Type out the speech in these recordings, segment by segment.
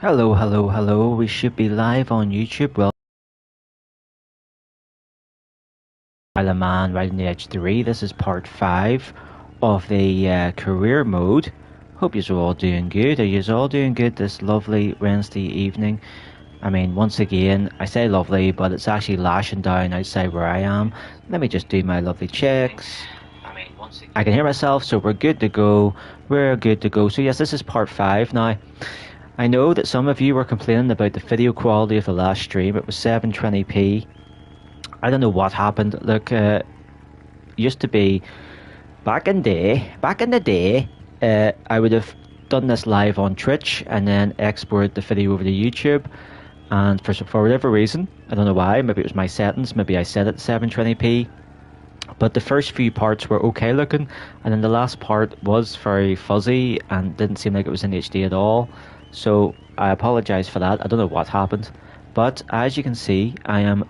Hello, hello, hello. We should be live on YouTube. Well, a man riding the Edge 3. This is part 5 of the career mode. Hope you're all doing good. Are you all doing good this lovely Wednesday evening? I mean, once again, I say lovely, but it's actually lashing down outside where I am. Let me just do my lovely checks. I can hear myself, so we're good to go. We're good to go. So yes, this is part 5 now. I know that some of you were complaining about the video quality of the last stream. It was 720p. I don't know what happened. Look, used to be back in the day, I would have done this live on Twitch and then exported the video over to YouTube. And for whatever reason, I don't know why. Maybe it was my settings. Maybe I set it to 720p. But the first few parts were okay looking, and then the last part was very fuzzy and didn't seem like it was in HD at all. So I apologize for that. I don't know what happened, but as you can see, I am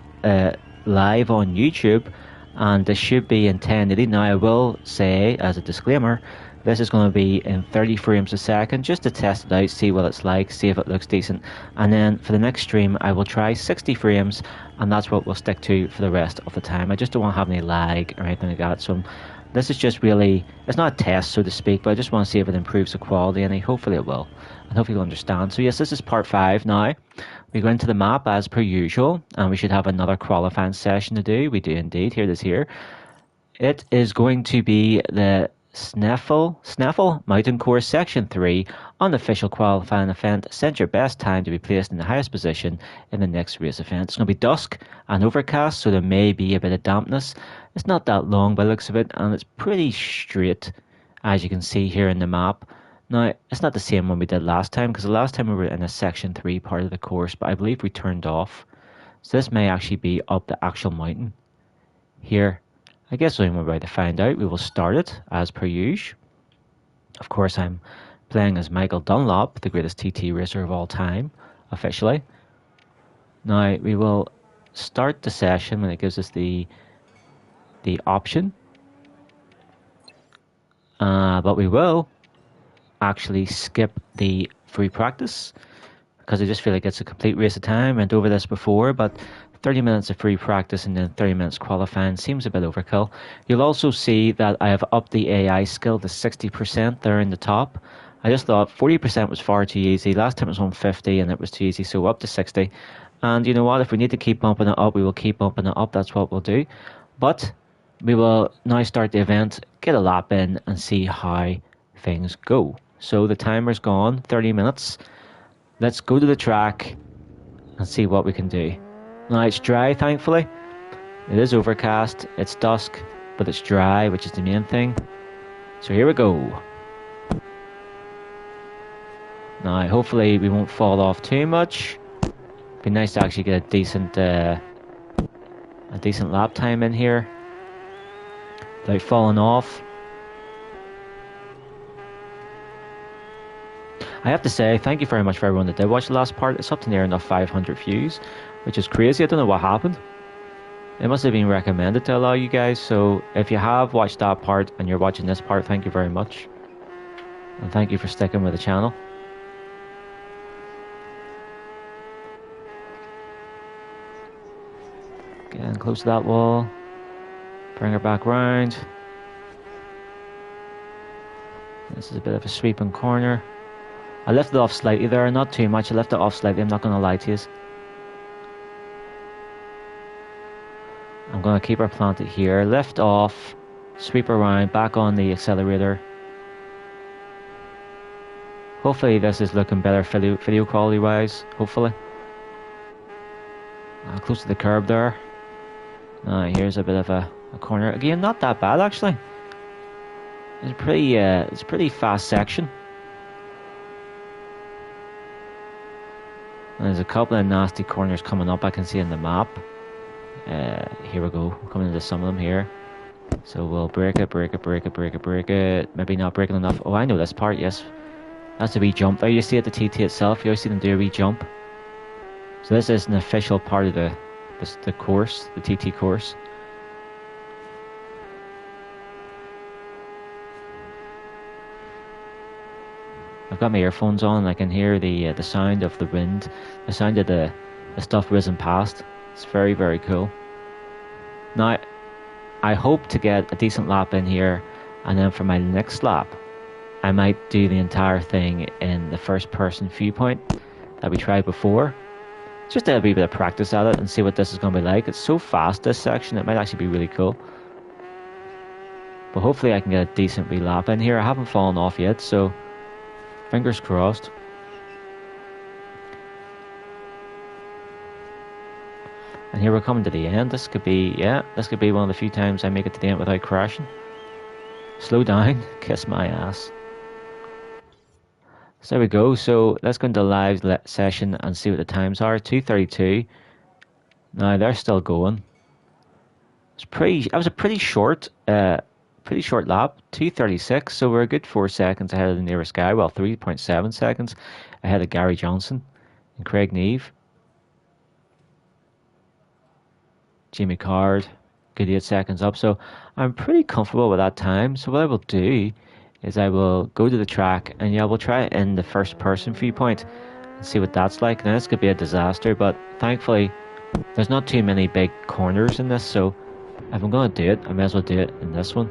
live on YouTube, and this should be in 1080. Now I will say, as a disclaimer, this is going to be in 30 frames a second just to test it out, see what it's like, see if it looks decent. And then for the next stream, I will try 60 frames, and that's what we'll stick to for the rest of the time. I just don't want to have any lag or anything like that. So this is just really, it's not a test, so to speak, but I just want to see if it improves the quality, and hopefully it will. And hopefully you'll understand. So yes, this is part 5 now. We go into the map as per usual, and we should have another qualifying session to do. We do indeed. Here it is here. It is going to be the Snaffle Mountain Course Section 3, unofficial qualifying event. Send your best time to be placed in the highest position in the next race event. It's going to be dusk and overcast, so there may be a bit of dampness. It's not that long by the looks of it, and it's pretty straight, as you can see here in the map. Now, it's not the same one we did last time, because the last time we were in a Section 3 part of the course, but I believe we turned off. So this may actually be up the actual mountain here. I guess we're about to find out. We will start it as per usual. Of course, I'm playing as Michael Dunlop, the greatest TT racer of all time, officially. Now, we will start the session when it gives us the option. But we will actually skip the free practice, because I just feel like it's a complete waste of time. I went over this before, but 30 minutes of free practice and then 30 minutes qualifying seems a bit overkill. You'll also see that I have upped the AI skill to 60% there in the top. I just thought 40% was far too easy. Last time it was on 50 and it was too easy, so up to 60. And you know what? If we need to keep bumping it up, we will keep bumping it up. That's what we'll do. But we will now start the event, get a lap in, and see how things go. So the timer's gone, 30 minutes. Let's go to the track and see what we can do. Now it's dry, thankfully. It is overcast, it's dusk, but it's dry, which is the main thing. So here we go. Now hopefully we won't fall off too much. Be nice to actually get a decent lap time in here without falling off. I have to say, thank you very much for everyone that did watch the last part. It's up to near enough 500 views, which is crazy. I don't know what happened. It must have been recommended to a lot of you guys. So if you have watched that part and you're watching this part, thank you very much. And thank you for sticking with the channel. Getting close to that wall. Bring her back round. This is a bit of a sweeping corner. I lifted it off slightly there, not too much. I left it off slightly, I'm not going to lie to you. I'm going to keep her planted here. Lift off, sweep around, back on the accelerator. Hopefully this is looking better video quality wise, hopefully. Close to the curb there. Here's a bit of a corner. Again, not that bad actually. It's a pretty fast section. And there's a couple of nasty corners coming up I can see on the map. Here we go, we're coming into some of them here. So we'll break it. Maybe not breaking enough. Oh, I know this part, yes. That's a wee jump there. You see at the TT itself, you always see them do a wee jump. So this is an official part of the course, the TT course. I've got my earphones on and I can hear the sound of the wind, the sound of the stuff whizzing past. It's very, very cool. Now, I hope to get a decent lap in here, and then for my next lap, I might do the entire thing in the first person viewpoint that we tried before. Just to have a wee bit of practice at it and see what this is going to be like. It's so fast, this section, it might actually be really cool. But hopefully I can get a decent wee lap in here. I haven't fallen off yet, so fingers crossed. And here we're coming to the end. This could be, this could be one of the few times I make it to the end without crashing. Slow down, kiss my ass. So there we go. So let's go into the live session and see what the times are. 2:32. Now they're still going. That was a pretty short lap. 2:36. So we're a good 4 seconds ahead of the nearest guy. Well, 3.7 seconds ahead of Gary Johnson and Craig Neve. Jimmy Card, good 8 seconds up. So I'm pretty comfortable with that time. So what I will do is I will go to the track and we'll try it in the first person viewpoint and see what that's like. Now this could be a disaster, but thankfully there's not too many big corners in this, so if I'm going to do it, I may as well do it in this one.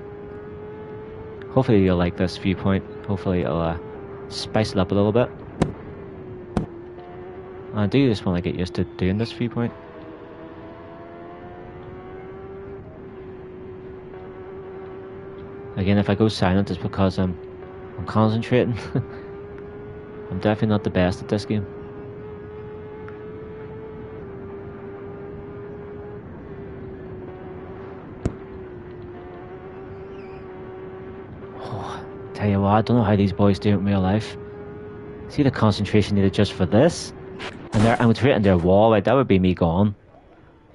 Hopefully you'll like this viewpoint. Hopefully it'll spice it up a little bit. I do just want to get used to doing this viewpoint. Again, if I go silent, it's because I'm concentrating. I'm definitely not the best at this game. Oh, tell you what, I don't know how these boys do it in real life. See the concentration needed just for this? And I'm straight into a wall, like that would be me gone.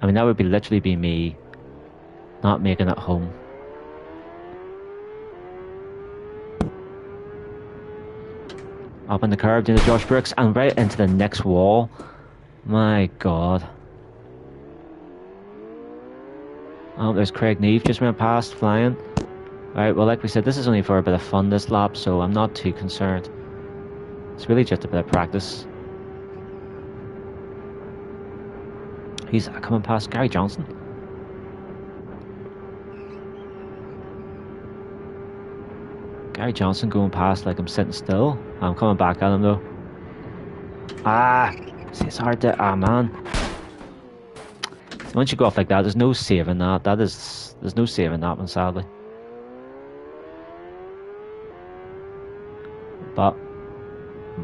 I mean, that would be literally be me not making it home. Up on the curb, doing the Josh Brooks, and right into the next wall. My God. Oh, there's Craig Neve just went past, flying. Alright, well, like we said, this is only for a bit of fun, this lap, so I'm not too concerned. It's really just a bit of practice. He's coming past Gary Johnson. Gary Johnson going past like I'm sitting still. I'm coming back at him though. See, it's hard to. Man. Once you go off like that, there's no saving that. There's no saving that one, sadly. But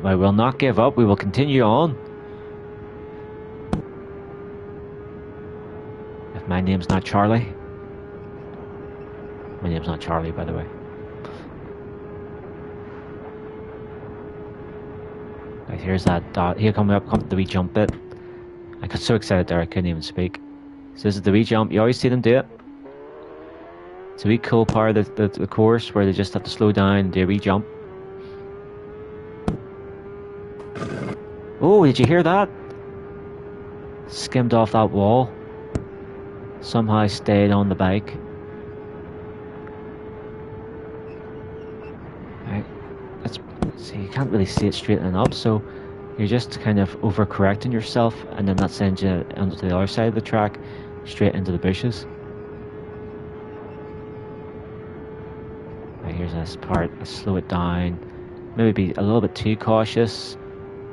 I will not give up. We will continue on. If my name's not Charlie. My name's not Charlie, by the way. Right, here's that dot. Here coming up, come the wee jump bit. I got so excited there I couldn't even speak. So this is the wee jump. You always see them do it. It's a wee cool part of the course where they just have to slow down and do a wee jump. Oh, did you hear that? Skimmed off that wall. Somehow stayed on the bike. Right, let's see. You can't really see it straightening up, so you're just kind of overcorrecting yourself, and then that sends you onto the other side of the track, straight into the bushes. Right, here's this part. Let's slow it down. Maybe be a little bit too cautious,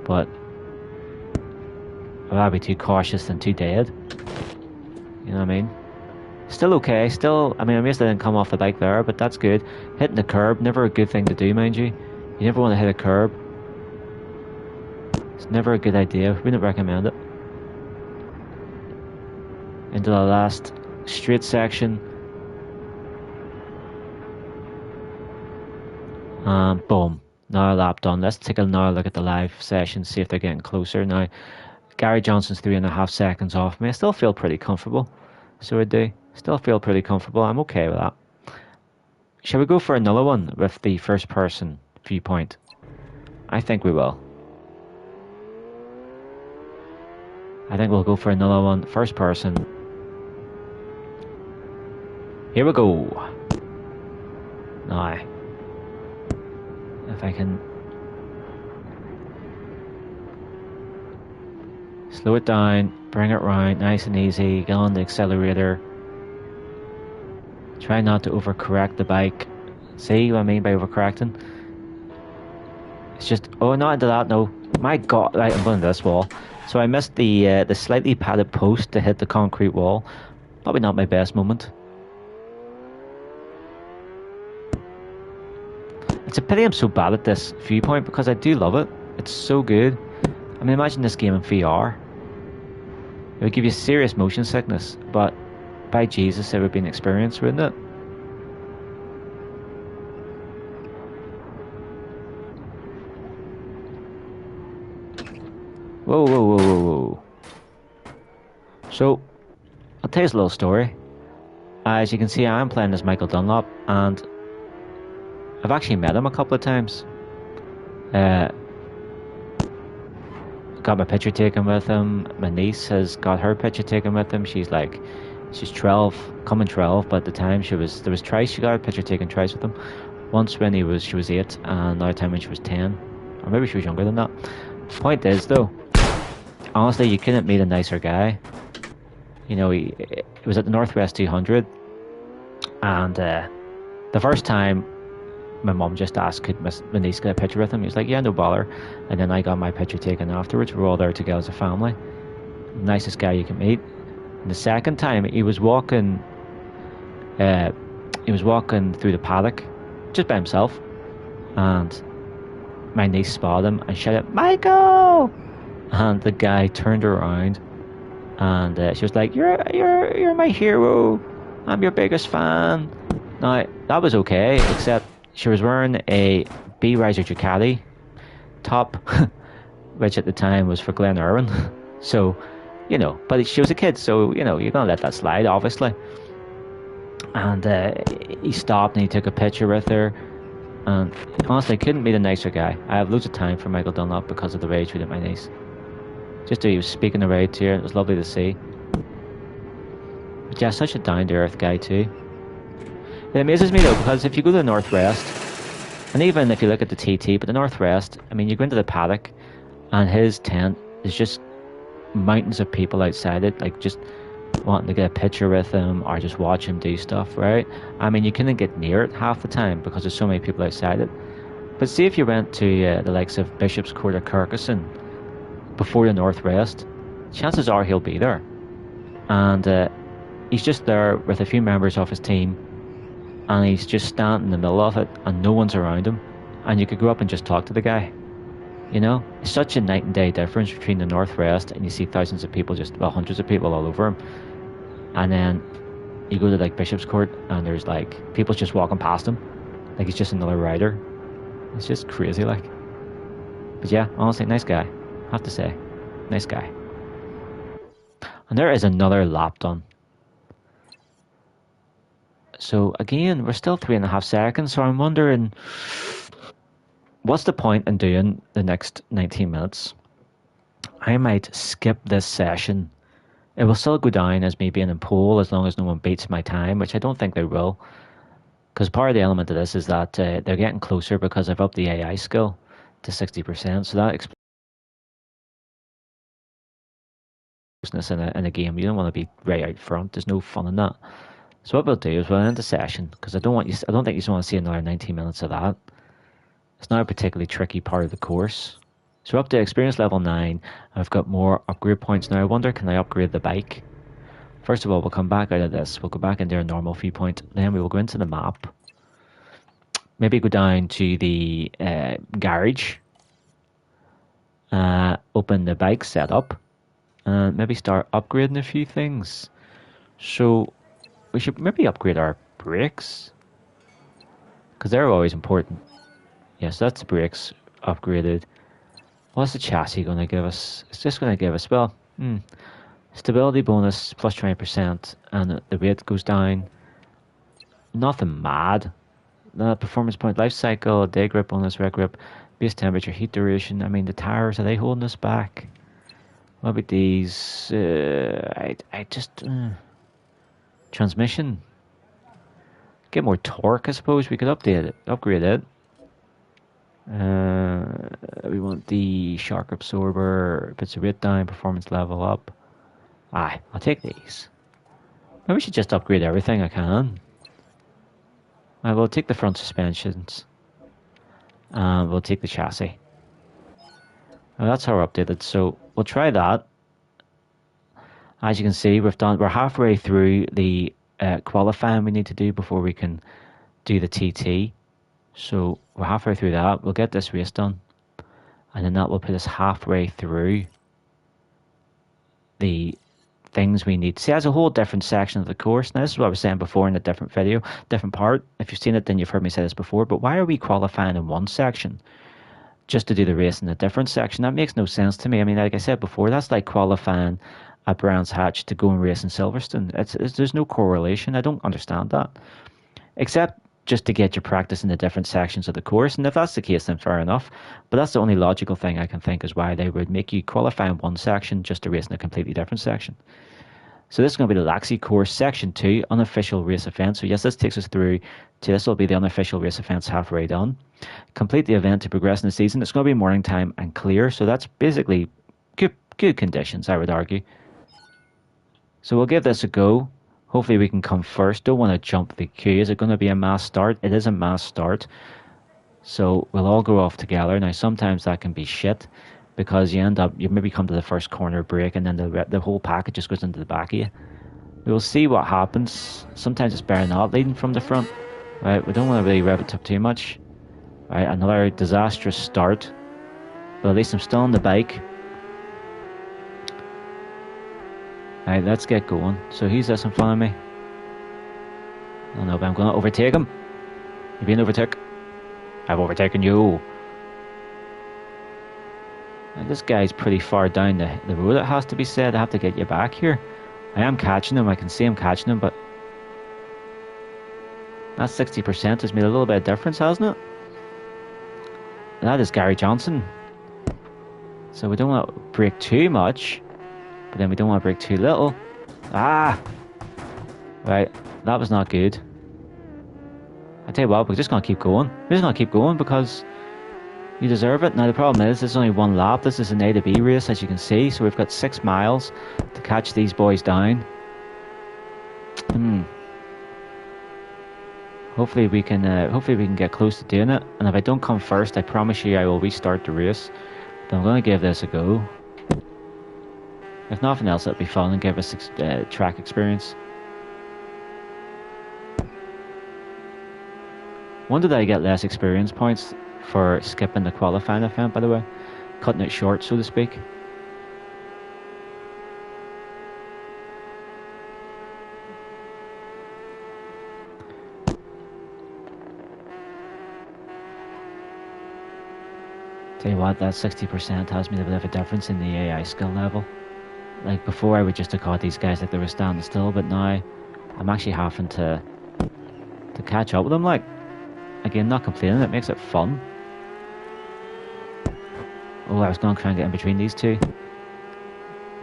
but I'd rather be too cautious than too dead. You know what I mean? Still okay. Still, I mean, I guess I didn't come off the bike there, but that's good. Hitting the curb, never a good thing to do, mind you. You never want to hit a curb. It's never a good idea. Wouldn't recommend it. Into the last straight section. Boom. Now a lap done. Let's take another look at the live session, see if they're getting closer. Now, Gary Johnson's 3.5 seconds off me. I still feel pretty comfortable. So I do. Still feel pretty comfortable. I'm okay with that. Shall we go for another one with the first person viewpoint? I think we will. I think we'll go for another one. First person. Here we go. Now, if I can Slow it down, bring it round, nice and easy, get on the accelerator. Try not to overcorrect the bike. See what I mean by overcorrecting? It's just, oh, not into that, no. My God, right, I'm going to this wall. So I missed the slightly padded post to hit the concrete wall. Probably not my best moment. It's a pity I'm so bad at this viewpoint because I do love it. It's so good. I mean, imagine this game in VR. It would give you serious motion sickness, but by Jesus, it would be an experience, wouldn't it? Whoa, whoa, whoa, whoa, whoa. So, I'll tell you a little story. As you can see, I am playing as Michael Dunlop, and I've actually met him a couple of times. Got my picture taken with him. My niece has got her picture taken with him. She's 12, coming 12, but at the time there was twice she got her picture taken twice with him. Once when she was 8, and another time when she was 10, or maybe she was younger than that. Point is though, honestly, you couldn't meet a nicer guy. You know, it was at the Northwest 200, and the first time my mum just asked could my niece get a picture with him. He was like, yeah, no bother. And then I got my picture taken afterwards. We were all there together as a family. Nicest guy you can meet. And the second time he was walking through the paddock just by himself, and my niece spotted him and shouted, Michael! And the guy turned around, and she was like, you're my hero, I'm your biggest fan. Now that was okay, except she was wearing a B-Riser Ducati top, which at the time was for Glen Irwin. So, you know, but she was a kid, so, you know, you're going to let that slide, obviously. And he stopped and he took a picture with her. And honestly, couldn't meet a nicer guy. I have loads of time for Michael Dunlop because of the way he treated my niece. Just he was speaking the right to her, it was lovely to see. But yeah, such a down-to-earth guy too. It amazes me though, because if you go to the Northwest, and even if you look at the TT, but the Northwest, I mean, you go into the paddock, and his tent is just mountains of people outside it, like just wanting to get a picture with him, or just watch him do stuff, right? I mean, you couldn't get near it half the time, because there's so many people outside it. But see if you went to the likes of Bishop's Court or Carcassonne before the Northwest, chances are he'll be there. And he's just there with a few members of his team, and he's just standing in the middle of it, and no one's around him, and you could go up and just talk to the guy. You know, it's such a night and day difference between the Northwest, and you see thousands of people, hundreds of people all over him, and then you go to like Bishop's Court, and there's like people just walking past him, like he's just another rider. It's just crazy, like. But yeah, honestly, nice guy, I have to say, nice guy. And there is another lap done. So again, we're still 3.5 seconds, so I'm wondering, what's the point in doing the next 19 minutes? I might skip this session. It will still go down as me being in pole as long as no one beats my time, which I don't think they will. Because part of the element of this is that they're getting closer because I've upped the AI skill to 60%, so that explosiveness in a game. You don't want to be right out front. There's no fun in that. So what we'll do is we'll end the session, because I don't think you want to see another 19 minutes of that. It's not a particularly tricky part of the course. So we're up to experience level 9. I've got more upgrade points now. I wonder, can I upgrade the bike? First of all, we'll come back out of this. We'll go back into our normal viewpoint. Then we will go into the map. Maybe go down to the garage. Open the bike setup. And maybe start upgrading a few things. So we should maybe upgrade our brakes, because they're always important. Yes, that's the brakes upgraded. What's the chassis going to give us? It's just going to give us, well, stability bonus plus 20%, and the weight goes down. Nothing mad. Performance point, life cycle, day grip bonus, rec grip, base temperature, heat duration. I mean, the tires, are they holding us back? What about these? I just... transmission. Get more torque, I suppose. We could upgrade it. We want the shark absorber, puts the rate down, performance level up. Aye, I'll take these. Maybe we should just upgrade everything I can. I will take the front suspensions. And we'll take the chassis. Well, that's how we're updated, so we'll try that. As you can see, we're halfway through the qualifying we need to do before we can do the TT. So we're halfway through that. We'll get this race done, and then that will put us halfway through the things we need. See, there's a whole different section of the course. Now, this is what I was saying before in a different video, different part. If you've seen it, then you've heard me say this before. But why are we qualifying in one section just to do the race in a different section? That makes no sense to me. I mean, like I said before, that's like qualifying at Brands Hatch to go and race in Silverstone. There's no correlation. I don't understand that. Except just to get your practice in the different sections of the course. And if that's the case, then fair enough. But that's the only logical thing I can think is why they would make you qualify in one section just to race in a completely different section. So this is going to be the Laxey course, section 2, unofficial race event. So yes, this takes us through to this will be the unofficial race events halfway done. Complete the event to progress in the season. It's going to be morning time and clear. So that's basically good conditions, I would argue. So we'll give this a go. Hopefully we can come first. Don't want to jump the queue. Is it going to be a mass start? It is a mass start. So we'll all go off together. Now sometimes that can be shit because you maybe come to the first corner break and then the whole packet just goes into the back of you. We'll see what happens. Sometimes it's better not leading from the front. Right, we don't want to really rev it up too much. Right, another disastrous start. But at least I'm still on the bike. Right, let's get going. So he's just in front of me. I don't know, but I'm going to overtake him. You're being overtaken. I've overtaken you. And this guy's pretty far down the road, it has to be said. I have to get you back here. I am catching him. I can see him catching him, but that 60% has made a little bit of difference, hasn't it? That is Gary Johnson. So we don't want to break too much. But then we don't want to break too little. Ah! Right, that was not good. I tell you what, we're just going to keep going. We're just going to keep going because you deserve it. Now the problem is, this is only one lap. This is an A to B race, as you can see. So we've got 6 miles to catch these boys down. Hopefully we can get close to doing it. And if I don't come first, I promise you I will restart the race. But I'm going to give this a go. If nothing else, it'll be fun and give us track experience. When did I get less experience points for skipping the qualifying event, by the way? Cutting it short, so to speak. Tell you what, that 60% has made a bit of a difference in the AI skill level. Like before I would just have caught these guys like they were standing still, but now I'm actually having to catch up with them. Like, again, not complaining, it makes it fun. Oh, I was going to try and get in between these two.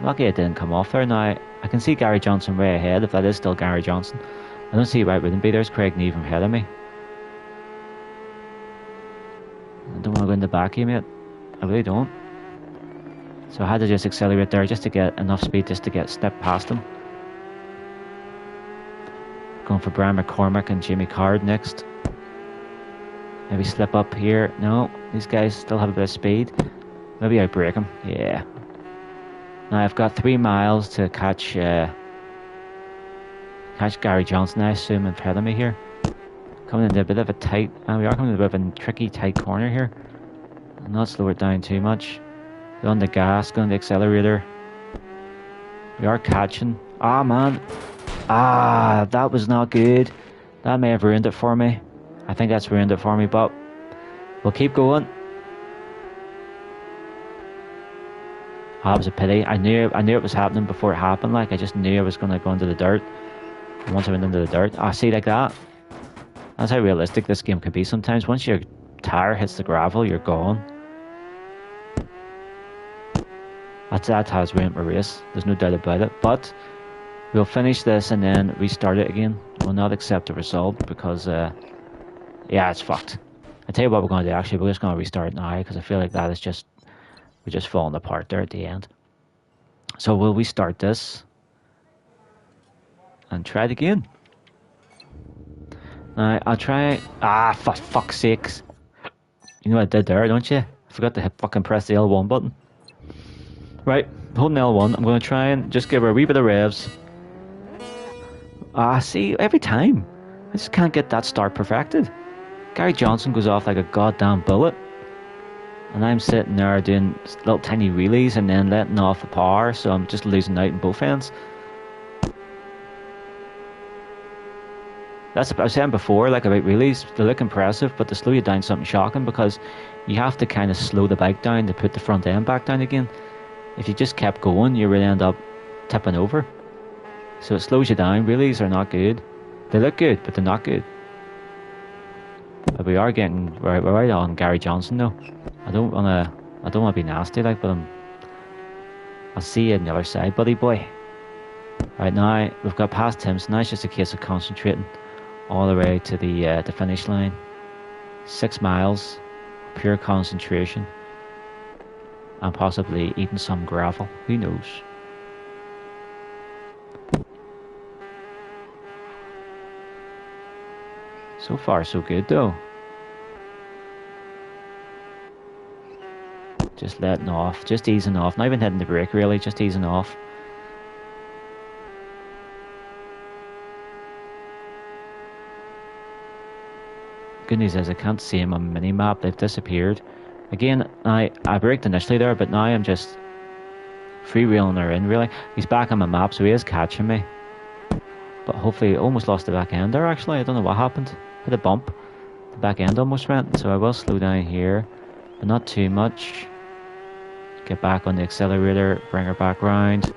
Lucky it didn't come off there. Now I can see Gary Johnson way ahead, if that is still Gary Johnson. I don't see why it wouldn't be. There's Craig Neven ahead of me. I don't want to go in the back of you, mate. I really don't. So I had to just accelerate there just to get enough speed just to get step past him. Going for Brian McCormick and Jimmy Card next. Maybe slip up here. No, these guys still have a bit of speed. Maybe I break him. Yeah. Now I've got 3 miles to catch Gary Johnson, I assume, in front of me here. Coming into a bit of a tight, and we are coming into a bit of a tricky tight corner here. I'll not slow it down too much. Go on the gas, go on the accelerator. We are catching. Ah, man. Ah, that was not good. That may have ruined it for me. I think that's ruined it for me, but we'll keep going. Ah, that was a pity. I knew it was happening before it happened. Like, I just knew I was going to go into the dirt. And once I went into the dirt, ah, see, like that. That's how realistic this game can be sometimes. Once your tire hits the gravel, you're gone. That has ruined my race. There's no doubt about it. But we'll finish this and then restart it again. We'll not accept the result because, yeah, it's fucked. I tell you what we're going to do. Actually, we're just going to restart now because I feel like that is just we're just falling apart there at the end. So we'll restart this and try it again. Now I'll try. For fuck's sakes! You know what I did there, don't you? I forgot to fucking press the L1 button. Right, holding L1. I'm going to try and just give her a wee bit of revs. See, every time I just can't get that start perfected. Gary Johnson goes off like a goddamn bullet. And I'm sitting there doing little tiny wheelies and then letting off the power, so I'm just losing out in both ends. That's what I was saying before, like about wheelies, they look impressive, but to slow you down something shocking because you have to kind of slow the bike down to put the front end back down again. If you just kept going, you would end up tipping over. So it slows you down. Wheelies are not good. They look good, but they're not good. But we are getting we're right on Gary Johnson though. I don't wanna be nasty like, but I'll see you on the other side, buddy boy. Right now we've got past him, so now it's just a case of concentrating all the way to the finish line. 6 miles, pure concentration, and possibly eating some gravel. Who knows? So far, so good though. Just letting off, just easing off. Not even hitting the brake really, just easing off. Good news is I can't see him on the mini-map. They've disappeared. Again, I braked initially there, but now I'm just freewheeling her in really. He's back on my map, so he is catching me. But hopefully, almost lost the back end there actually. I don't know what happened. Hit a bump. The back end almost went, so I will slow down here, but not too much. Get back on the accelerator, bring her back round.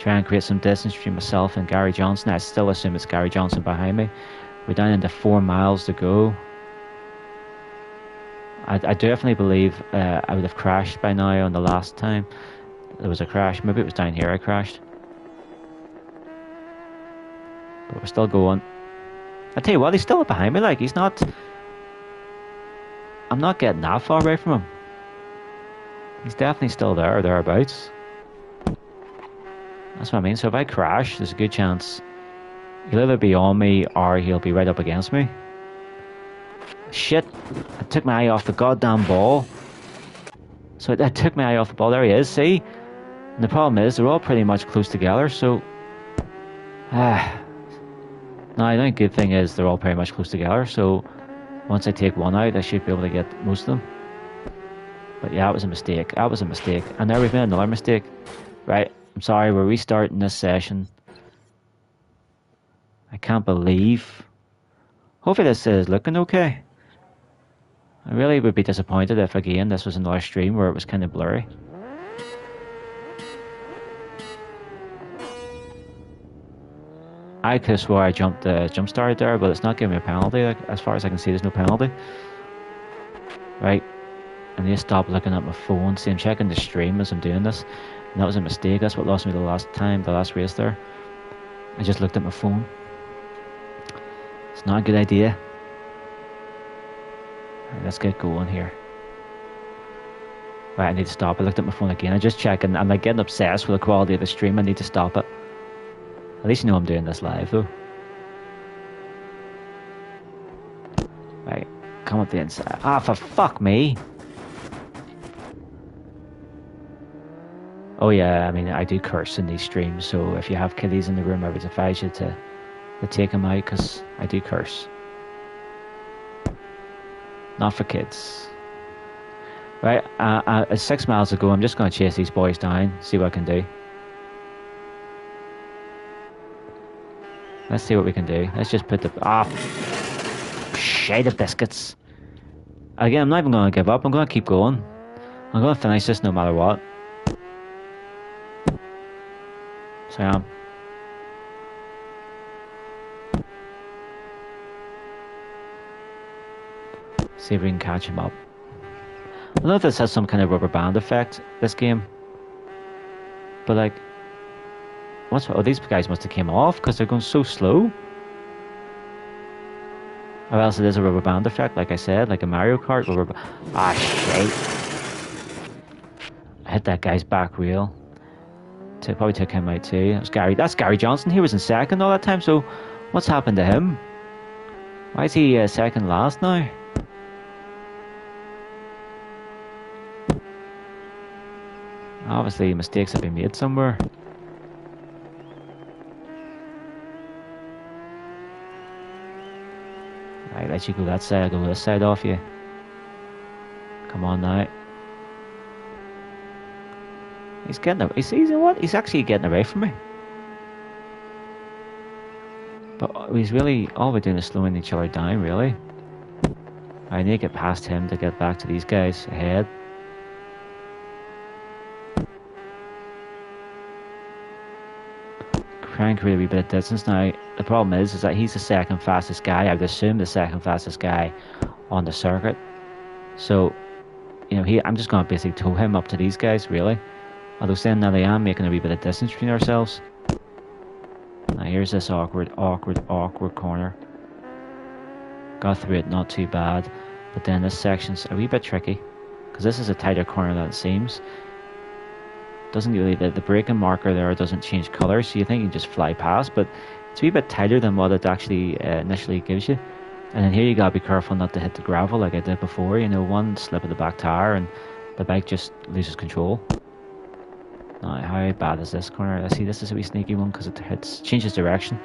Try and create some distance between myself and Gary Johnson. I still assume it's Gary Johnson behind me. We're down into 4 miles to go. I definitely believe I would have crashed by now on the last time. There was a crash. Maybe it was down here I crashed. But we're still going. I tell you what, he's still behind me. Like, he's not... I'm not getting that far away from him. He's definitely still there or thereabouts. That's what I mean. So if I crash, there's a good chance he'll either be on me or he'll be right up against me. Shit. I took my eye off the goddamn ball. So I took my eye off the ball. There he is, see? And the problem is, they're all pretty much close together, so... Now, the only good thing is they're all pretty much close together, so... Once I take one out, I should be able to get most of them. But yeah, that was a mistake. That was a mistake. And there we've made another mistake. Right, I'm sorry, we're restarting this session. I can't believe... Hopefully this is looking okay. I really would be disappointed if again this was another stream where it was kind of blurry. I could have swore I jump started there, but it's not giving me a penalty. Like, as far as I can see, there's no penalty. Right, I need to stop looking at my phone. See, I'm checking the stream as I'm doing this, and that was a mistake. That's what lost me the last race there. I just looked at my phone. It's not a good idea. Right, let's get going here. Right, I need to stop. I looked at my phone again. I just checking. I'm like getting obsessed with the quality of the stream. I need to stop it. At least you know I'm doing this live though. Right, come up the inside. For fuck me. Oh yeah, I mean I do curse in these streams, so if you have kiddies in the room, I would advise you to take them out, because I do curse. Not for kids. Right, 6 miles ago, I'm just going to chase these boys down, see what I can do. Let's see what we can do. Let's just put the... shade of biscuits. Again, I'm not even going to give up. I'm going to keep going. I'm going to finish this no matter what. So I am. See if we can catch him up. I don't know if this has some kind of rubber band effect, this game. But like... these guys must have came off because they're going so slow. Or else it is a rubber band effect, like I said, like a Mario Kart rubber. Ah, shit! I hit that guy's back wheel. Probably took him out too. It was Gary. That's Gary Johnson. He was in second all that time. So, what's happened to him? Why is he second last now? Obviously, mistakes have been made somewhere. Right, let you go that side. I'll go this side off you. Come on now. He's getting away. He's you know what? He's actually getting away from me. But he's really all we're doing is slowing each other down. Really. I need to get past him to get back to these guys ahead. Trying to create a wee bit of distance now. The problem is that he's the second fastest guy. I would assume the second fastest guy on the circuit. So, you know, I'm just going to basically tow him up to these guys, really. Although saying that I am making a wee bit of distance between ourselves. Now here's this awkward corner. Got through it not too bad. But then this section's a wee bit tricky. Because this is a tighter corner than it seems. Doesn't really, the braking marker there doesn't change colour, so you think you can just fly past, but it's a wee bit tighter than what it actually initially gives you. And then here you gotta be careful not to hit the gravel like I did before. You know, one slip of the back tire and the bike just loses control. Now, how bad is this corner? I see this is a wee sneaky one because it changes direction.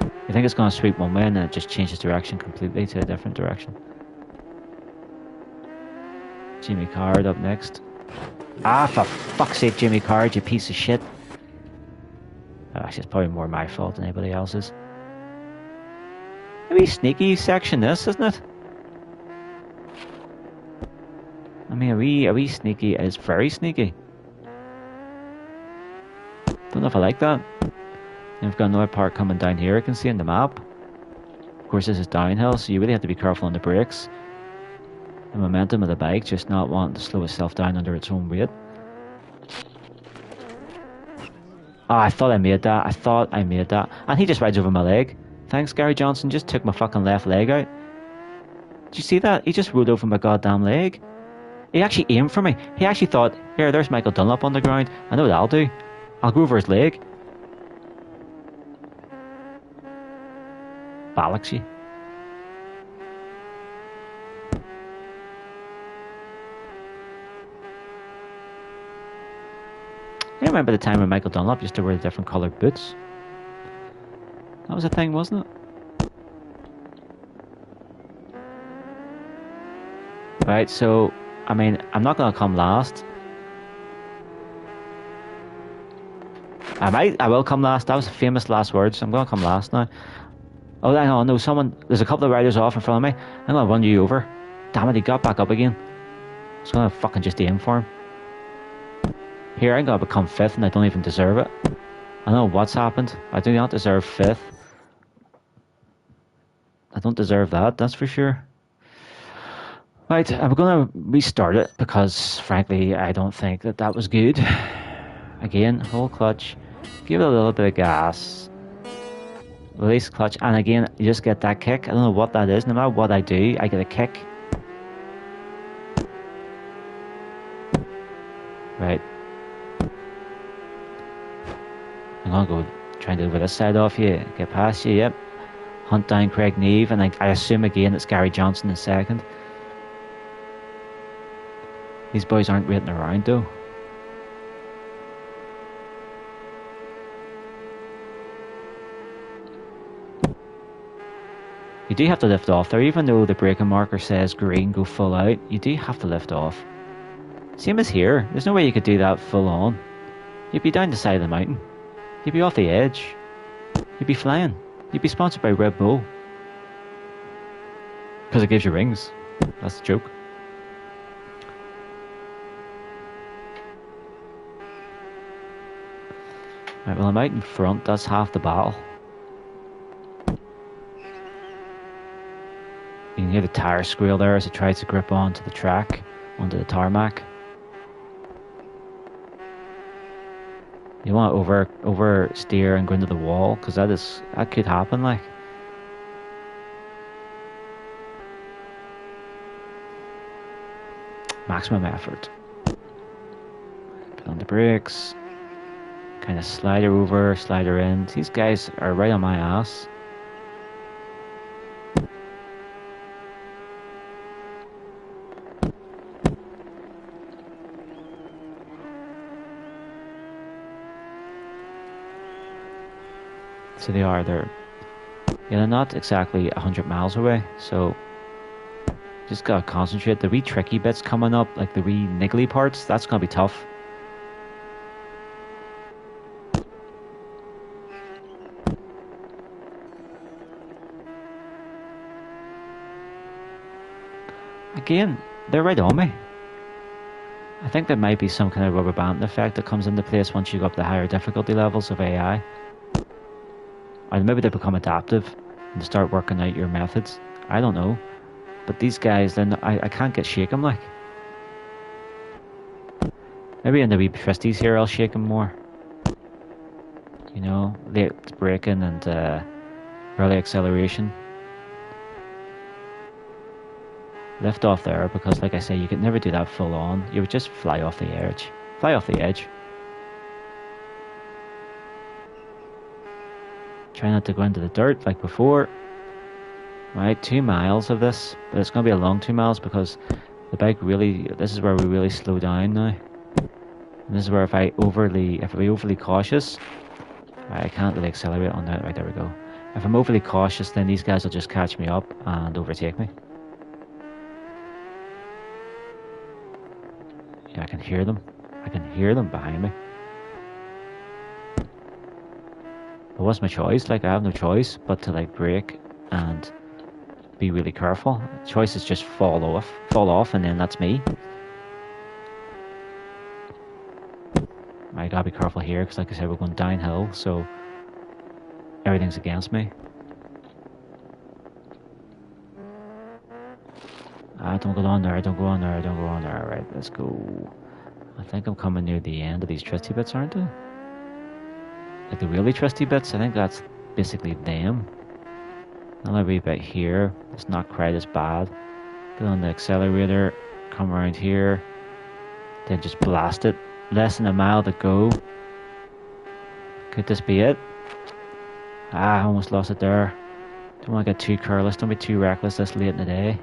You think it's gonna sweep one way and then it just changes direction completely to a different direction. Jimmy Card up next. Ah, for fuck's sake, Jimmy Card, you piece of shit. Actually, it's probably more my fault than anybody else's. A wee sneaky section, this, isn't it? I mean, a wee sneaky is very sneaky. Don't know if I like that. And we've got another part coming down here, I can see in the map. Of course, this is downhill, so you really have to be careful on the brakes. The momentum of the bike, just not wanting to slow itself down under its own weight. Oh, I thought I made that. And he just rides over my leg. Thanks, Gary Johnson. Just took my fucking left leg out. Did you see that? He just rode over my goddamn leg. He actually aimed for me. He actually thought, here, there's Michael Dunlop on the ground. I know what I'll do. I'll go over his leg. Bollocks you. I remember the time when Michael Dunlop used to wear different coloured boots. That was a thing, wasn't it? Right, so, I mean, I'm not going to come last. I will come last. That was the famous last words. I'm going to come last now. Oh, hang on, no, there's a couple of riders off in front of me. I'm going to run you over. Damn it, he got back up again. I was going to fucking just aim for him. Here, I'm going to become 5th and I don't even deserve it. I don't know what's happened. I do not deserve 5th. I don't deserve that, that's for sure. Right, I'm going to restart it because, frankly, I don't think that was good. Again, hold clutch. Give it a little bit of gas. Release clutch. And again, you just get that kick. I don't know what that is. No matter what I do, I get a kick. Right. I'm gonna go try and do over this side off you, get past you, yep. Hunt down Craig Neve, and I assume again it's Gary Johnson in second. These boys aren't waiting around though. You do have to lift off there, even though the braking marker says green, go full out, you do have to lift off. Same as here, there's no way you could do that full on. You'd be down the side of the mountain. You'd be off the edge. You'd be flying. You'd be sponsored by Red Bull. Because it gives you rings. That's the joke. Right, well I'm out in front, that's half the battle. You can hear the tire squeal there as it tries to grip onto the track, onto the tarmac. You want to oversteer and go into the wall, because that could happen, like. Maximum effort. Put on the brakes. Kind of slide her over, slide her in. These guys are right on my ass. So they are. They're not exactly 100 miles away. So just gotta concentrate. The wee tricky bits coming up, like the wee niggly parts, that's gonna be tough. Again, they're right on me. I think there might be some kind of rubber band effect that comes into place once you go up the higher difficulty levels of AI. Or maybe they become adaptive and start working out your methods. I don't know. But these guys, then I can't get shake them like. Maybe in the wee twisties here I'll shake them more. You know, late braking and early acceleration. Lift off there because, like I say, you could never do that full on. You would just fly off the edge. Fly off the edge. Try not to go into the dirt like before. Right, 2 miles of this, but it's going to be a long 2 miles because the bike really, this is where we really slow down now. And this is where if I be overly cautious, right, I can't really accelerate on that. Right, there we go. If I'm overly cautious, then these guys will just catch me up and overtake me. Yeah, I can hear them. I can hear them behind me. But what's my choice? Like, I have no choice but to like brake and be really careful. The choice is just fall off, and then that's me. I gotta be careful here because, like I said, we're going downhill, so everything's against me. Don't go on there, don't go on there, don't go on there. Right, let's go. I think I'm coming near the end of these twisty bits, aren't I? Like the really twisty bits, I think that's basically them. Another wee bit here, it's not quite as bad. Get on the accelerator, come around here, then just blast it. Less than a mile to go. Could this be it? I almost lost it there. Don't want to get too careless, don't be too reckless this late in the day.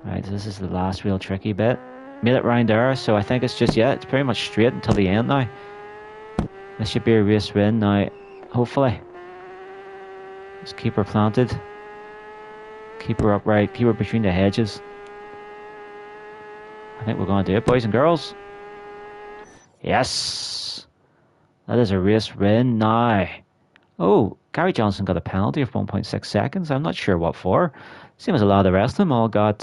Right, so this is the last real tricky bit. Made it round there, so I think it's just, yeah, it's pretty much straight until the end now. This should be a race win now, hopefully. Just keep her planted. Keep her upright, keep her between the hedges. I think we're going to do it, boys and girls. Yes! That is a race win now. Oh, Gary Johnson got a penalty of 1.6 seconds. I'm not sure what for. Same as a lot of the rest of them all got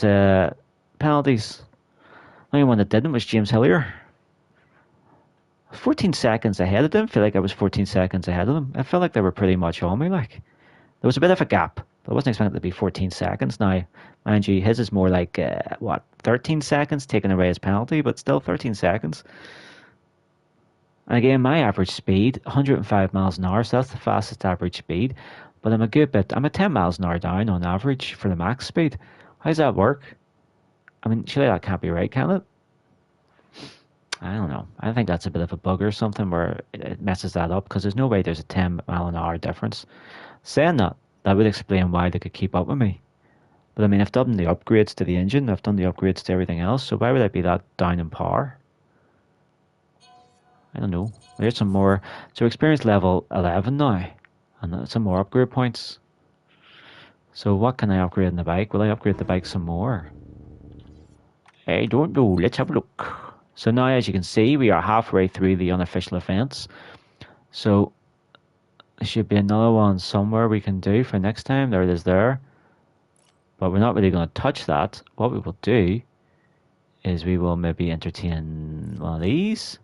penalties. The only one that didn't was James Hillier. 14 seconds ahead. I didn't feel like I was 14 seconds ahead of them. I felt like they were pretty much on me. Like, there was a bit of a gap. I wasn't expecting it to be 14 seconds. Now, mind you, his is more like, 13 seconds, taking away his penalty, but still 13 seconds. And again, my average speed, 105 miles an hour, so that's the fastest average speed. But I'm at 10 miles an hour down on average for the max speed. How does that work? I mean, surely that can't be right, can it? I don't know. I think that's a bit of a bug or something where it messes that up because there's no way there's a 10 mile an hour difference. Saying that would explain why they could keep up with me. But I mean, I've done the upgrades to the engine, I've done the upgrades to everything else, so why would I be that down in power? I don't know. There's some more. So experience level 11 now. And some more upgrade points. So what can I upgrade in the bike? Will I upgrade the bike some more? I don't know. Let's have a look. So now, as you can see, we are halfway through the unofficial events. So there should be another one somewhere we can do for next time. There it is there. But we're not really going to touch that. What we will do is we will maybe entertain one of these.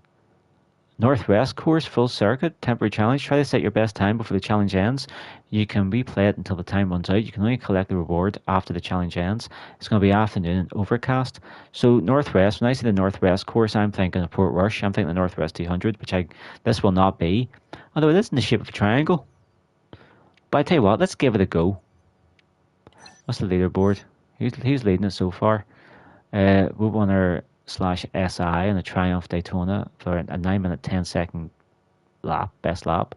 Northwest course, full circuit, temporary challenge. Try to set your best time before the challenge ends. You can replay it until the time runs out. You can only collect the reward after the challenge ends. It's going to be afternoon and overcast. So Northwest, when I see the Northwest course, I'm thinking of Port Rush. I'm thinking the Northwest 200, which this will not be. Although it is in the shape of a triangle. But I tell you what, let's give it a go. What's the leaderboard? Who's leading it so far? Roadrunner slash SI in the Triumph Daytona for a 9 minute 10 second lap, best lap.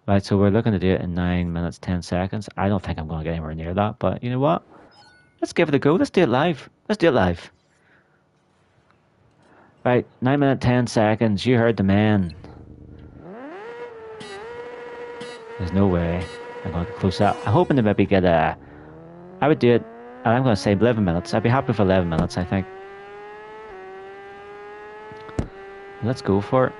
Right, so we're looking to do it in 9 minutes 10 seconds. I don't think I'm going to get anywhere near that, but you know what? Let's give it a go. Let's do it live. Let's do it live. Right, 9 minute 10 seconds. You heard the man. There's no way I'm going to close that. I'm hoping to maybe get a. I would do it. I'm going to say 11 minutes. I'd be happy for 11 minutes, I think. Let's go for it.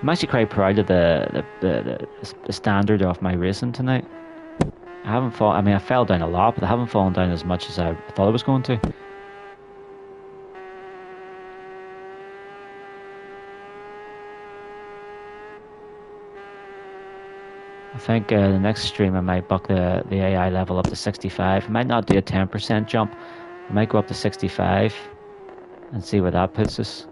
I'm actually quite proud of the standard of my racing tonight. I haven't fallen. I mean, I fell down a lot, but I haven't fallen down as much as I thought I was going to. I think the next stream I might buck the AI level up to 65. I might not do a 10% jump. I might go up to 65 and see where that puts us.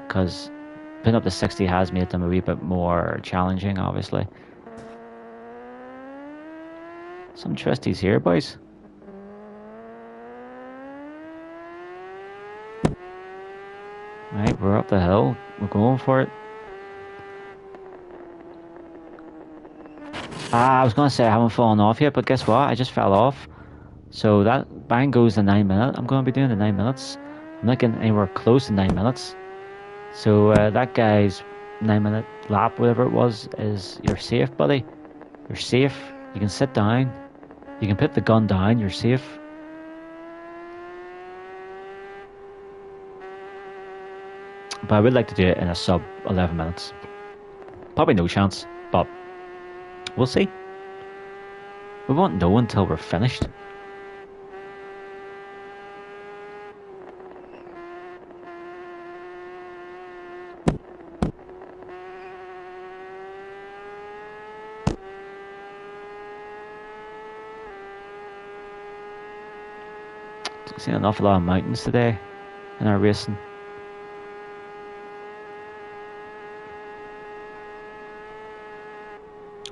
Because putting up to 60 has made them a wee bit more challenging, obviously. Some trustees here, boys. Right, we're up the hill. We're going for it. I was going to say I haven't fallen off yet, but guess what? I just fell off. So that bang goes the 9 minute. I'm going to be doing the 9 minutes. I'm not getting anywhere close to 9 minutes. So that guy's 9 minute lap, whatever it was, is you're safe, buddy. You're safe. You can sit down. You can put the gun down. You're safe. But I would like to do it in a sub 11 minutes. Probably no chance, but we'll see. We won't know until we're finished. I've seen an awful lot of mountains today in our racing.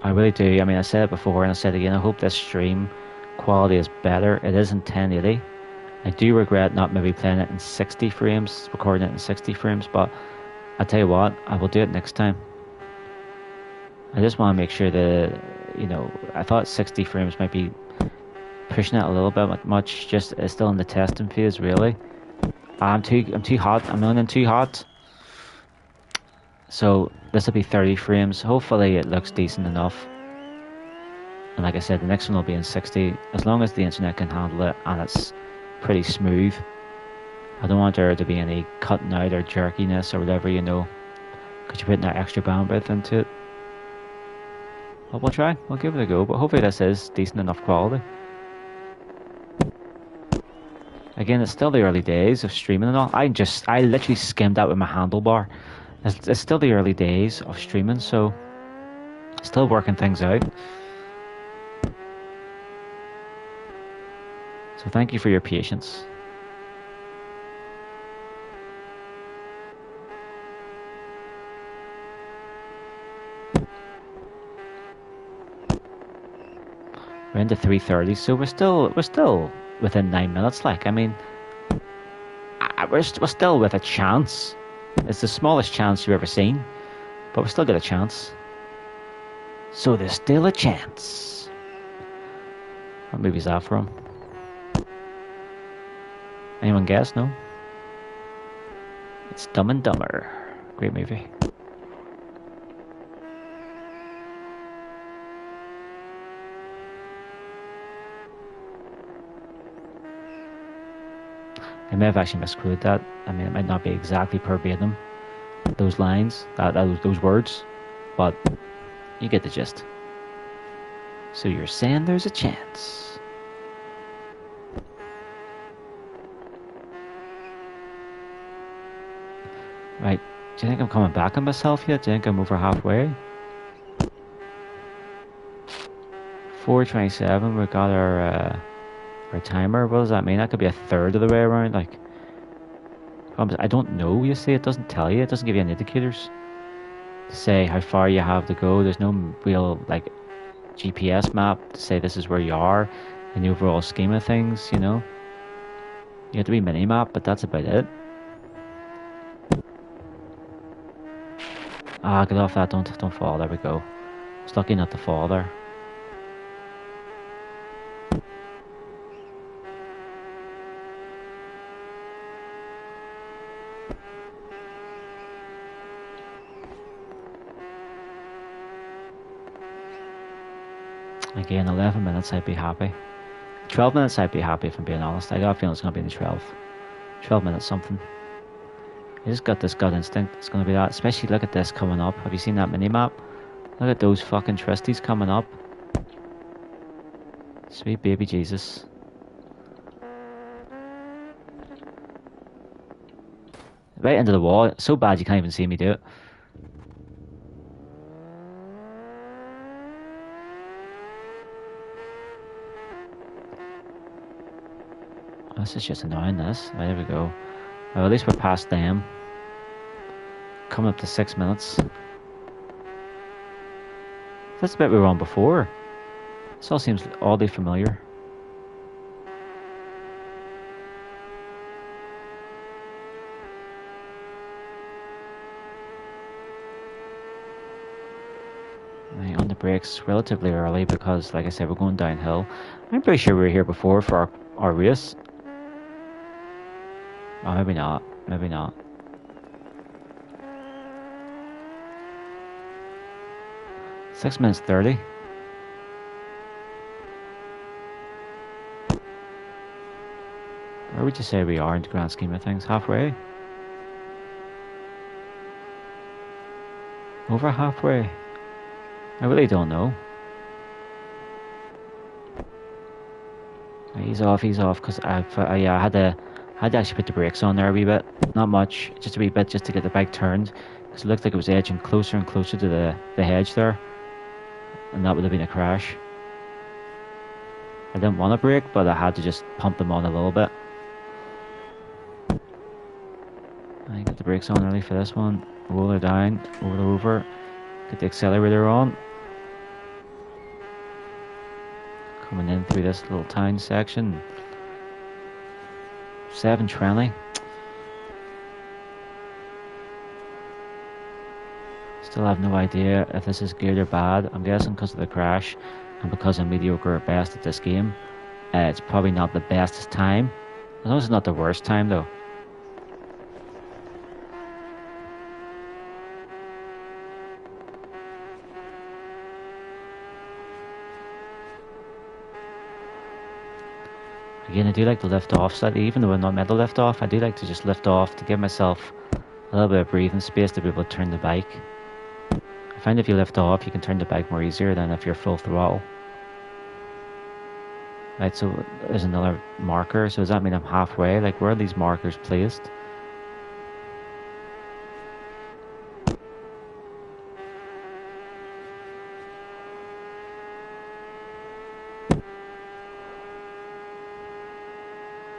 I really do. I mean, I said it before and I said it again. I hope this stream quality is better. It is in 1080. I do regret not maybe playing it in 60 frames, recording it in 60 frames, but I'll tell you what, I will do it next time. I just want to make sure that, you know, I thought 60 frames might be pushing it a little bit much. Just it's still in the testing phase, really. I'm too hot. I'm running too hot. So this will be 30 frames. Hopefully it looks decent enough. And like I said, the next one will be in 60. As long as the internet can handle it and it's pretty smooth. I don't want there to be any cutting out or jerkiness or whatever, you know. Because you're putting that extra bandwidth into it. But we'll try. We'll give it a go. But hopefully this is decent enough quality. Again, it's still the early days of streaming and all. I literally skimmed out with my handlebar. It's still the early days of streaming, so still working things out. So thank you for your patience. We're into 3:30, so we're still within 9 minutes. Like, I mean, we're still with a chance. It's the smallest chance you've ever seen, but we still got a chance. So there's still a chance. What movie's that from? Anyone guess? No? It's Dumb and Dumber. Great movie. I may have actually misquoted that. I mean, it might not be exactly verbatim, those lines, those words, but you get the gist. So you're saying there's a chance. Right, do you think I'm coming back on myself yet? Do you think I'm over halfway? 4:27, we got our Or a timer. What does that mean? That could be a third of the way around. Like, I don't know. You see, it doesn't tell you. It doesn't give you any indicators to say how far you have to go. There's no real like GPS map to say this is where you are in the overall scheme of things. You know, you have to be mini map, but that's about it. Ah, get off that! Don't fall. There we go. It's lucky not to fall there. Again, 11 minutes I'd be happy. 12 minutes I'd be happy if I'm being honest. I got a feeling it's going to be in the 12. 12 minutes something. I just got this gut instinct. It's going to be that. Especially look at this coming up. Have you seen that mini-map? Look at those fucking twisties coming up. Sweet baby Jesus. Right into the wall. So bad you can't even see me do it. This is just annoying, this. Right, there we go. Well, at least we're past them. Coming up to 6 minutes. That's the bit we were on before. This all seems oddly familiar. Right, on the brakes relatively early because, like I said, we're going downhill. I'm pretty sure we were here before for our race. Oh, maybe not. Maybe not. Six minutes 30. Where would you say we are in the grand scheme of things? Halfway? Over halfway? I really don't know. He's off, because I had to actually put the brakes on there a wee bit. Not much, just a wee bit, just to get the bike turned. Because it looked like it was edging closer and closer to the hedge there. And that would have been a crash. I didn't want to brake, but I had to just pump them on a little bit. I got the brakes on early for this one. Roll her down, roll her over. Get the accelerator on. Coming in through this little town section. 720. Still have no idea if this is good or bad. I'm guessing because of the crash and because I'm mediocre at best at this game. It's probably not the bestest time. As long as it's not the worst time though. Again, I do like to lift off slightly, even though I'm not meant to lift off. I do like to just lift off to give myself a little bit of breathing space to be able to turn the bike. I find if you lift off, you can turn the bike more easier than if you're full throttle. Right, so there's another marker. So does that mean I'm halfway? Like, where are these markers placed?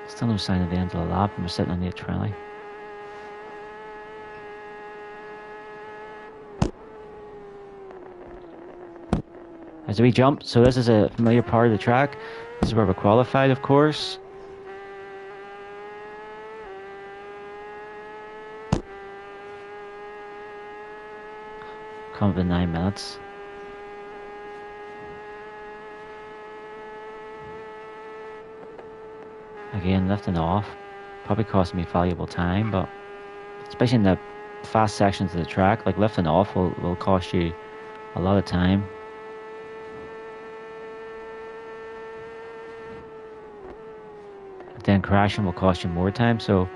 Still no sign of the end of the lap, and we're sitting on the 820. As we jump, so this is a familiar part of the track. This is where we're qualified, of course. Come up in 9 minutes. Again, lifting off. Probably costing me valuable time, but especially in the fast sections of the track, like lifting off will cost you a lot of time. Then crashing will cost you more time, so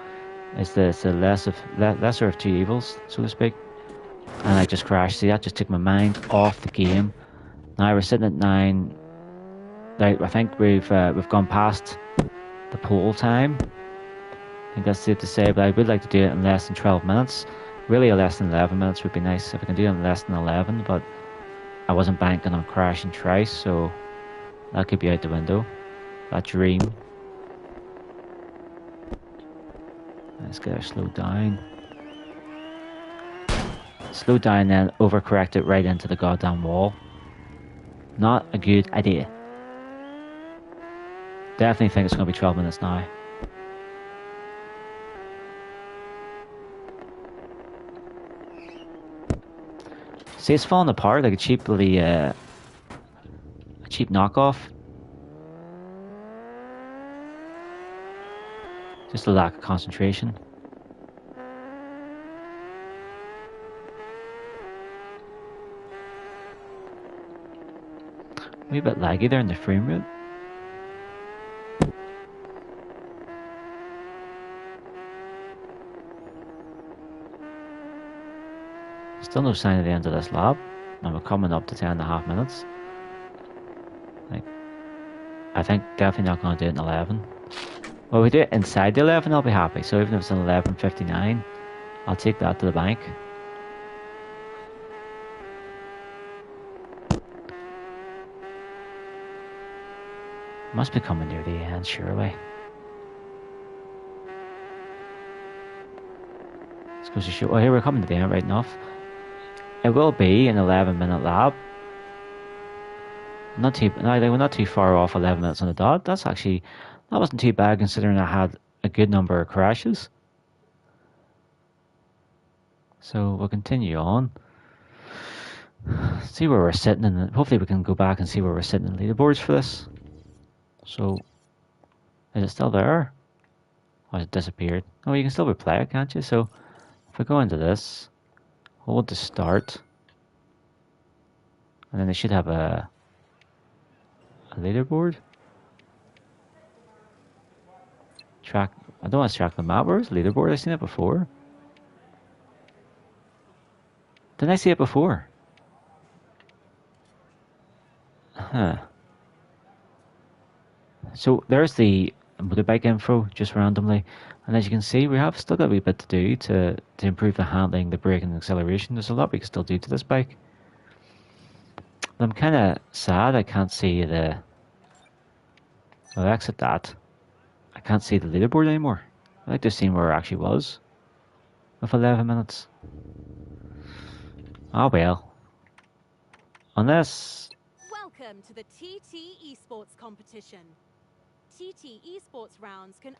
it's the lesser of two evils, so to speak. And I just crashed. See, that just took my mind off the game. Now we're sitting at 9. Right, I think we've gone past the pole time. I think that's safe to say, but I would like to do it in less than 12 minutes. Really, less than 11 minutes would be nice if I can do it in less than 11, but I wasn't banking on crashing twice, so that could be out the window. That dream. Let's get her slowed down. Slow down and then overcorrect it right into the goddamn wall. Not a good idea. Definitely think it's going to be 12 minutes now. See, it's falling apart like a cheap bloody, a cheap knockoff. Just a lack of concentration. A wee bit laggy there in the frame rate. Still no sign of the end of this lap. And we're coming up to 10.5 minutes. Like, I think definitely not going to do it in 11. Well, we do it inside the 11, I'll be happy. So even if it's an 11:59, I'll take that to the bank. Must be coming near the end, surely. This goes to show. Oh, here we're coming to the end, right enough. It will be an 11-minute lap. Not too. No, they were not too far off 11 minutes on the dot. That's actually, that wasn't too bad considering I had a good number of crashes. So we'll continue on. See where we're sitting, and hopefully we can go back and see where we're sitting in the leaderboards for this. So, is it still there? Oh, it disappeared. Oh, you can still replay it, can't you? So, if I go into this, hold the start, and then they should have a leaderboard. Track. I don't want to track the map. Where's the leaderboard? I've seen it before. Didn't I see it before? Huh. So there's the motorbike info just randomly, and as you can see, we have still got a wee bit to do to improve the handling, the braking, and acceleration. There's a lot we can still do to this bike. I'm kind of sad I can't see the. I'll exit that. I can't see the leaderboard anymore. I'd like to see where it actually was with 11 minutes. Oh well. Unless. Welcome to the TT Esports competition. TT Esports rounds can.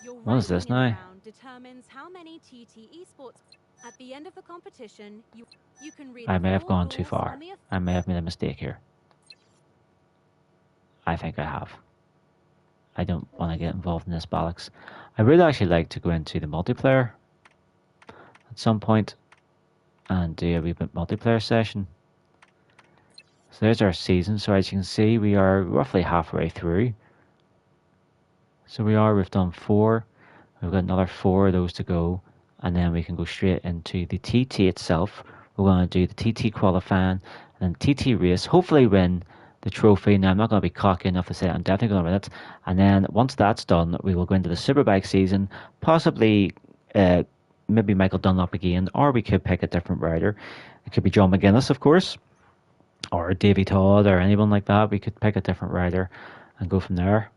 Your What is this now? round determines how many TT Esports. At the end of the competition, you can read. I may have gone too far. I may have made a mistake here. I think I have. I don't want to get involved in this bollocks. I would actually like to go into the multiplayer at some point and do a wee bit multiplayer session. So there's our season. So as you can see, we are roughly halfway through. So we've done 4. We've got another 4 of those to go. And then we can go straight into the TT itself. We're going to do the TT qualifying and then TT race. Hopefully win the trophy. Now I'm not going to be cocky enough to say I'm definitely going to win it. And then once that's done, we will go into the Superbike season. Possibly maybe Michael Dunlop again. Or we could pick a different rider. It could be John McGuinness, of course. Or Davy Todd or anyone like that. We could pick a different rider and go from there.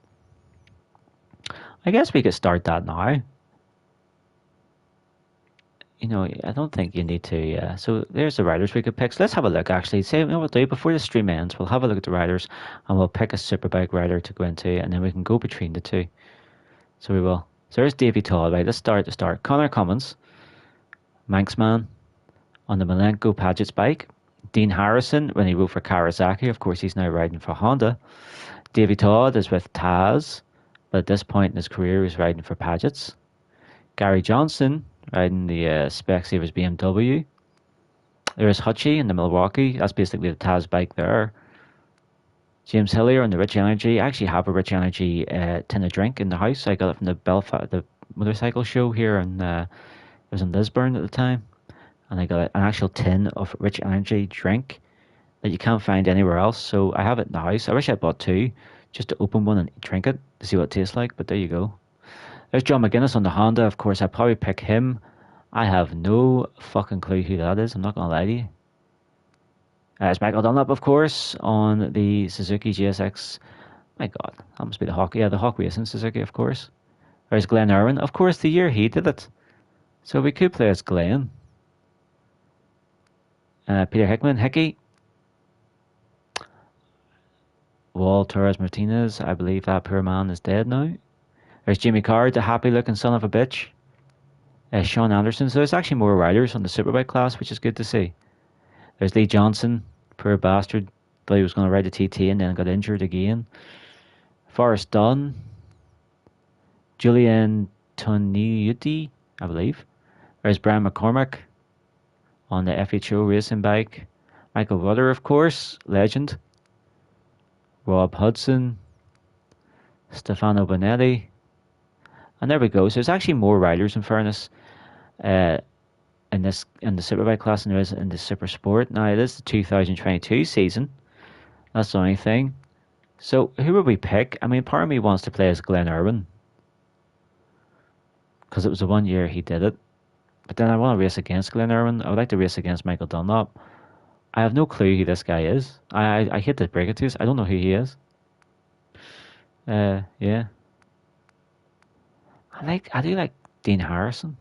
I guess we could start that now. You know, I don't think you need to. So there's the riders we could pick. So let's have a look, actually. Say, you know what we'll do? Before the stream ends, we'll have a look at the riders and we'll pick a Superbike rider to go into, and then we can go between the two. So we will. So there's Davy Todd, right? Let's start at the start. Connor Cummins, Manxman, on the Malenko Paget's bike. Dean Harrison, when he rode for Kawasaki. Of course, he's now riding for Honda. Davy Todd is with Taz, but at this point in his career, he's riding for Paget's. Gary Johnson, riding the Specsavers BMW. There's Hutchie in the Milwaukee. That's basically the Taz bike there. James Hillier on the Rich Energy. I actually have a Rich Energy tin of drink in the house. I got it from the Belfast, the motorcycle show here, and it was in Lisburn at the time. And I got an actual tin of Rich Energy drink that you can't find anywhere else. So I have it in the house. I wish I bought 2 just to open one and drink it to see what it tastes like. But there you go. There's John McGuinness on the Honda. Of course, I'd probably pick him. I have no fucking clue who that is. I'm not going to lie to you. There's Michael Dunlop, of course, on the Suzuki GSX. My God, that must be the Hawk. Yeah, the Hawk Racing Suzuki, of course. There's Glenn Irwin. Of course, the year he did it. So we could play as Glenn. Peter Hickman, Hickey. Wall Torres Martinez. I believe that poor man is dead now. There's Jimmy Card, the happy-looking son of a bitch. Sean Anderson. So there's actually more riders on the Superbike class, which is good to see. There's Lee Johnson, poor bastard. Thought he was going to ride the TT and then got injured again. Forrest Dunn. Julian Toniuti, I believe. There's Brian McCormack on the FHO racing bike. Michael Rudder, of course, legend. Rob Hudson. Stefano Bonetti. And there we go. So there's actually more riders, in fairness, in the Superbike class than there is in the Super Sport. Now, it is the 2022 season. That's the only thing. So who would we pick? I mean, part of me wants to play as Glenn Irwin, because it was the 1 year he did it. But then I want to race against Glenn Irwin. I would like to race against Michael Dunlop. I have no clue who this guy is. I hate to break it to you. I don't know who he is. Yeah. I do like Dean Harrison,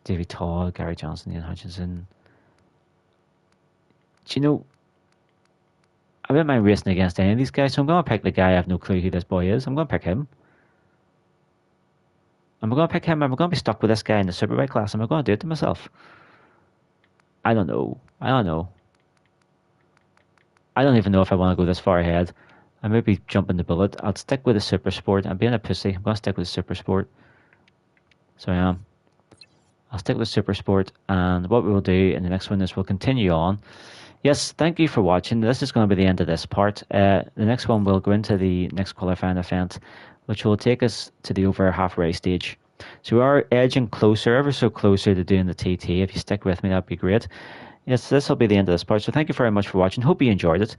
David Todd, Gary Johnson, Ian Hutchinson. Do you know, I wouldn't mind racing against any of these guys, so I'm going to pick the guy I have no clue who this boy is. I'm going to pick him. I'm going to pick him. I'm going to be stuck with this guy in the Superbike class. Am I going to do it to myself? I don't know. I don't even know if I want to go this far ahead. I may be jumping the bullet. I'll stick with the Super Sport. I'm being a pussy. I'm going to stick with the Super Sport. So I am. I'll stick with Super Sport, and what we will do in the next one is we'll continue on. Yes, thank you for watching. This is going to be the end of this part. The next one will go into the next qualifying event, which will take us to the over halfway stage. So we are edging closer, ever so closer to doing the TT. If you stick with me, that'd be great. Yes, this will be the end of this part. So thank you very much for watching. Hope you enjoyed it.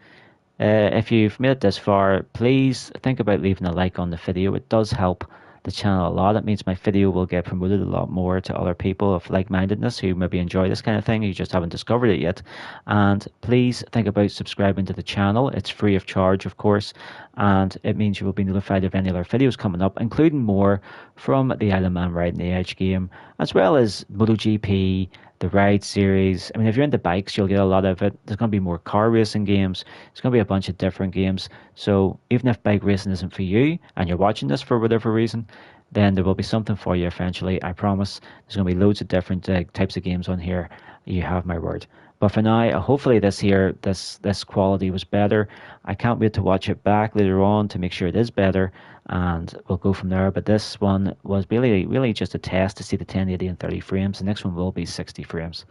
If you've made it this far, please think about leaving a like on the video. It does help the channel a lot. It means my video will get promoted a lot more to other people of like-mindedness who maybe enjoy this kind of thing, who just haven't discovered it yet. And please think about subscribing to the channel. It's free of charge, of course, and it means you will be notified of any other videos coming up, including more from the Isle of Man Riding the Edge game, as well as MotoGP, the Ride series. I mean, if you're into bikes, you'll get a lot of it. There's going to be more car racing games. There's going to be a bunch of different games. So even if bike racing isn't for you and you're watching this for whatever reason, then there will be something for you eventually. I promise. There's going to be loads of different types of games on here. You have my word. But for now, hopefully this quality was better. I can't wait to watch it back later on to make sure it is better, and we'll go from there. But this one was really just a test to see the 1080 and 30 frames. The next one will be 60 frames.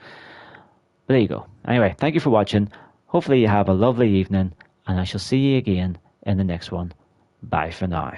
But there you go. Anyway, thank you for watching. Hopefully you have a lovely evening, and I shall see you again in the next one. Bye for now.